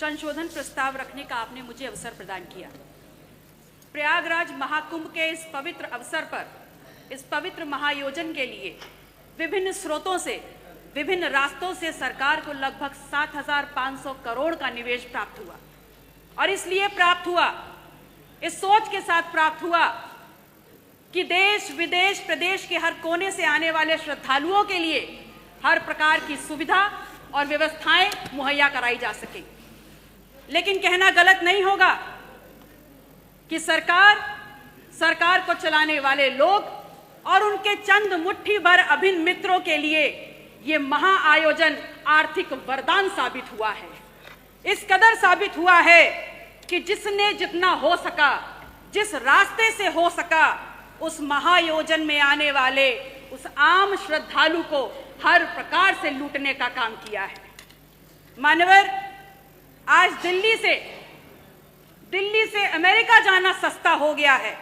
संशोधन प्रस्ताव रखने का आपने मुझे अवसर प्रदान किया। प्रयागराज महाकुंभ के इस पवित्र अवसर पर, इस पवित्र महायोजन के लिए विभिन्न स्रोतों से, विभिन्न रास्तों से सरकार को लगभग 7,500 करोड़ का निवेश प्राप्त हुआ। और इसलिए प्राप्त हुआ, इस सोच के साथ प्राप्त हुआ कि देश विदेश प्रदेश के हर कोने से आने वाले श्रद्धालुओं के लिए हर प्रकार की सुविधा और व्यवस्थाएं मुहैया कराई जा सके। लेकिन कहना गलत नहीं होगा कि सरकार को चलाने वाले लोग और उनके चंद मुट्ठी भर अभिन्न मित्रों के लिए ये महाआयोजन आर्थिक वरदान साबित हुआ है। इस कदर साबित हुआ है कि जिसने जितना हो सका, जिस रास्ते से हो सका, उस महायोजन में आने वाले उस आम श्रद्धालु को हर प्रकार से लूटने का काम किया है। मान्यवर, आज दिल्ली से अमेरिका जाना सस्ता हो गया है।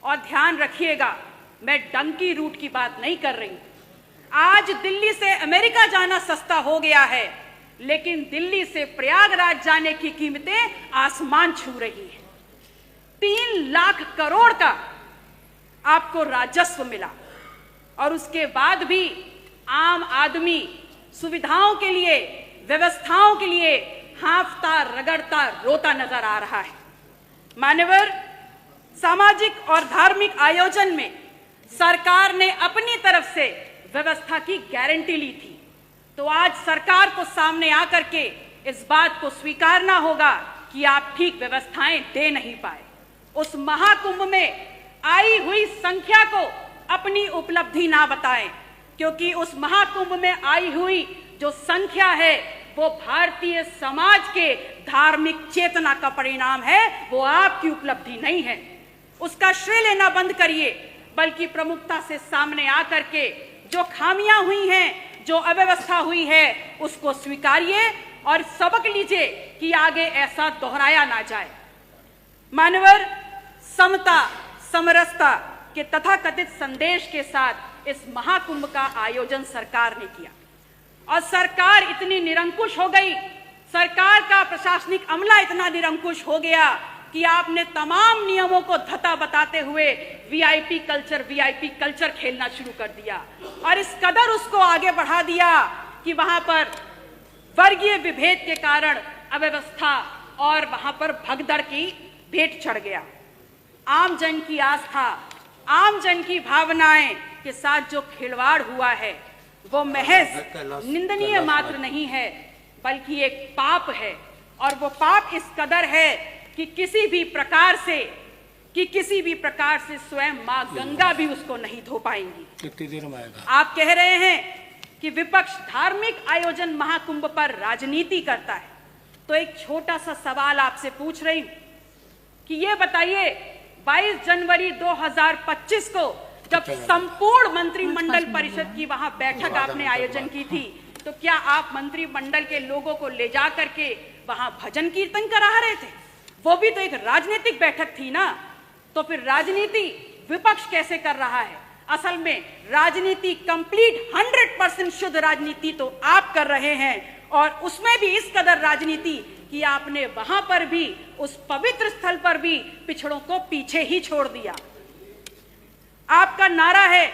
और ध्यान रखिएगा, मैं डंकी रूट की बात नहीं कर रही। आज दिल्ली से अमेरिका जाना सस्ता हो गया है, लेकिन दिल्ली से प्रयागराज जाने की कीमतें आसमान छू रही हैं। 3 लाख करोड़ का आपको राजस्व मिला और उसके बाद भी आम आदमी सुविधाओं के लिए, व्यवस्थाओं के लिए हांफता, रगड़ता, रोता नजर आ रहा है। मान्यवर, सामाजिक और धार्मिक आयोजन में सरकार ने अपनी तरफ से व्यवस्था की गारंटी ली थी, तो आज सरकार को सामने आकर के इस बात को स्वीकारना होगा कि आप ठीक व्यवस्थाएं दे नहीं पाए। उस महाकुंभ में आई हुई संख्या को अपनी उपलब्धि ना बताएं, क्योंकि उस महाकुंभ में आई हुई जो संख्या है वो भारतीय समाज के धार्मिक चेतना का परिणाम है, वो आपकी उपलब्धि नहीं है। उसका श्रेय लेना बंद करिए, बल्कि प्रमुखता से सामने आकर के जो खामियां हुई हैं, जो अव्यवस्था हुई है, उसको स्वीकारिए और सबक लीजिए कि आगे ऐसा दोहराया ना जाए। मानवर, समता, समरसता के तथाकथित संदेश के साथ इस महाकुंभ का आयोजन सरकार ने किया और सरकार इतनी निरंकुश हो गई, सरकार का प्रशासनिक अमला इतना निरंकुश हो गया कि आपने तमाम नियमों को धता बताते हुए वीआईपी कल्चर खेलना शुरू कर दिया और इस कदर उसको आगे बढ़ा दिया कि वहां पर वर्गीय विभेद के कारण अव्यवस्था और वहां पर भगदड़ की भेंट चढ़ गया। आम जन की आस्था, आम जन की भावनाएं के साथ जो खिलवाड़ हुआ है वो महज निंदनीय मात्र नहीं है, बल्कि एक पाप है। और वो पाप इस कदर है कि किसी भी प्रकार से स्वयं मां गंगा भी उसको नहीं धो पाएंगी। कितनी देर में आएगा? आप कह रहे हैं कि विपक्ष धार्मिक आयोजन महाकुंभ पर राजनीति करता है, तो एक छोटा सा सवाल आपसे पूछ रही हूं कि ये बताइए, 22 जनवरी 2025 को जब संपूर्ण मंत्रिमंडल परिषद की वहां बैठक आपने आयोजन की थी, तो क्या आप मंत्रिमंडल के लोगों को ले जा करके वहां भजन कीर्तन करा रहे थे? वो भी तो एक राजनीतिक बैठक थी ना। तो फिर राजनीति विपक्ष कैसे कर रहा है? असल में राजनीति कंप्लीट 100% शुद्ध राजनीति तो आप कर रहे हैं, और उसमें भी इस कदर राजनीति कि आपने वहां पर भी, उस पवित्र स्थल पर भी पिछड़ों को पीछे ही छोड़ दिया। आपका नारा है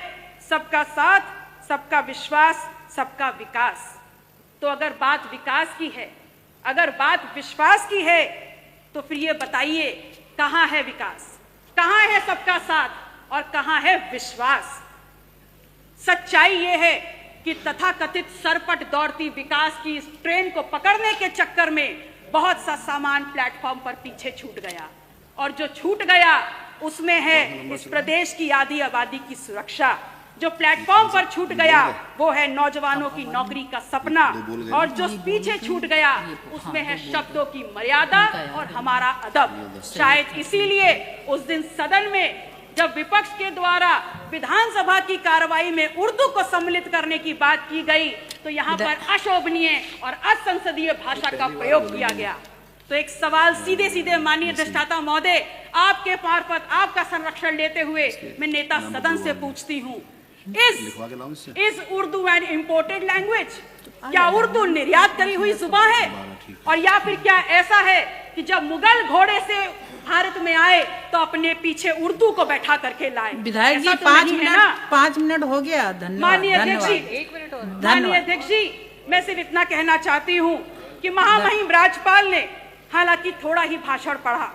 सबका साथ, सबका विश्वास, सबका विकास। तो अगर बात विकास की है, अगर बात विश्वास की है, तो फिर ये बताइए कहां है विकास, कहां है सबका साथ और कहां है विश्वास? सच्चाई ये है कि तथाकथित सरपट दौड़ती विकास की इस ट्रेन को पकड़ने के चक्कर में बहुत सा सामान प्लेटफॉर्म पर पीछे छूट गया, और जो छूट गया उसमें है इस प्रदेश की आधी आबादी की सुरक्षा। जो प्लेटफॉर्म पर छूट गया वो है नौजवानों की नौकरी का सपना, और जो पीछे छूट गया उसमें है शब्दों की मर्यादा और हमारा अदब। शायद इसीलिए उस दिन सदन में जब विपक्ष के द्वारा विधानसभा की कार्रवाई में उर्दू को सम्मिलित करने की बात की गई, तो यहाँ पर अशोभनीय और असंसदीय भाषा का प्रयोग किया गया। तो एक सवाल सीधे सीधे माननीय अधिष्ठाता महोदय, आपके मार्फत आपका संरक्षण लेते हुए मैं नेता सदन से पूछती हूँ is Urdu an imported language? क्या उर्दू निर्यात करी हुई जुबान है? और या फिर क्या ऐसा है कि जब मुगल घोड़े से भारत में आए तो अपने पीछे उर्दू को बैठा करके लाए? विधायक जी, 5 मिनट हो गया। धन्यवाद। माननीय अध्यक्ष जी, 1 मिनट और। माननीय अध्यक्ष जी, मैं सिर्फ इतना कहना चाहती हूँ कि महामहिम राज्यपाल ने हालांकि थोड़ा ही भाषण पढ़ा,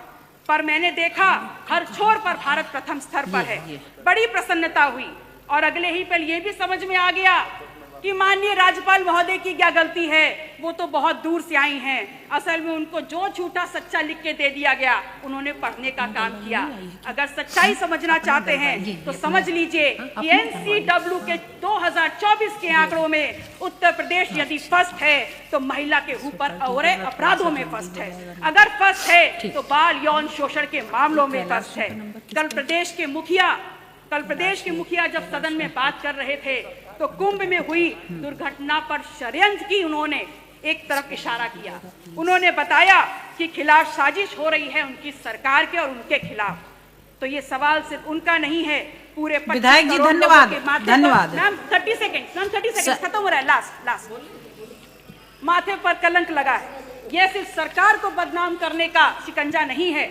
पर मैंने देखा हर छोर पर भारत प्रथम स्तर पर है। बड़ी प्रसन्नता हुई और अगले ही पल ये भी समझ में आ गया कि माननीय राज्यपाल महोदय की क्या गलती है। वो तो बहुत दूर से आई हैं। असल में उनको जो झूठा सच्चा लिख के दे दिया गया, उन्होंने पढ़ने का काम किया। अगर सच्चाई समझना चाहते हैं तो समझ लीजिए कि NCW के 2024 के आंकड़ों में उत्तर प्रदेश यदि फर्स्ट है तो महिला के ऊपर और अपराधों में फर्स्ट है। अगर फर्स्ट है तो बाल यौन शोषण के मामलों में फर्स्ट है। कल प्रदेश के मुखिया जब सदन में बात कर रहे थे तो कुंभ में हुई दुर्घटना पर षड्यंत्र की उन्होंने एक तरफ इशारा किया। उन्होंने बताया कि खिलाफ साजिश हो रही है उनकी सरकार के और उनके खिलाफ। तो ये सवाल सिर्फ उनका नहीं है, पूरे विधायक जी धन्यवाद। मैम 30 सेकंड खत्म हो रहा है। लास्ट माथे पर कलंक लगा है। यह सिर्फ सरकार को बदनाम करने का शिकंजा नहीं है,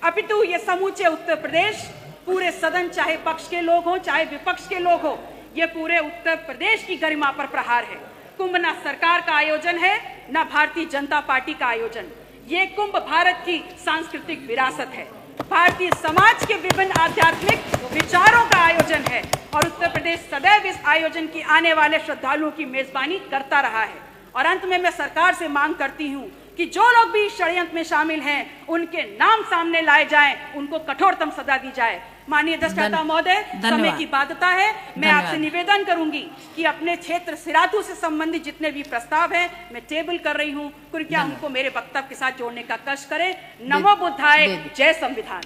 अपितु ये समूचे उत्तर प्रदेश, पूरे सदन, चाहे पक्ष के लोग हो चाहे विपक्ष के लोग हो, ये पूरे उत्तर प्रदेश की गरिमा पर प्रहार है। कुंभ ना सरकार का आयोजन है ना भारतीय जनता पार्टी का आयोजन। ये कुंभ भारत की सांस्कृतिक विरासत है, भारतीय समाज के विभिन्न आध्यात्मिक विचारों का आयोजन है और उत्तर प्रदेश सदैव इस आयोजन की आने वाले श्रद्धालुओं की मेजबानी करता रहा है। और अंत में मैं सरकार से मांग करती हूँ कि जो लोग भी षड्यंत्र में शामिल हैं उनके नाम सामने लाए जाएं, उनको कठोरतम सजा दी जाए। माननीय अधिष्ठाता महोदय, समय की बाध्यता है, मैं आपसे निवेदन करूंगी कि अपने क्षेत्र सिराथू से संबंधित जितने भी प्रस्ताव हैं मैं टेबल कर रही हूं, कृपया उनको मेरे वक्तव्य के साथ जोड़ने का कष्ट करें। नमो बुद्धाय, जय संविधान।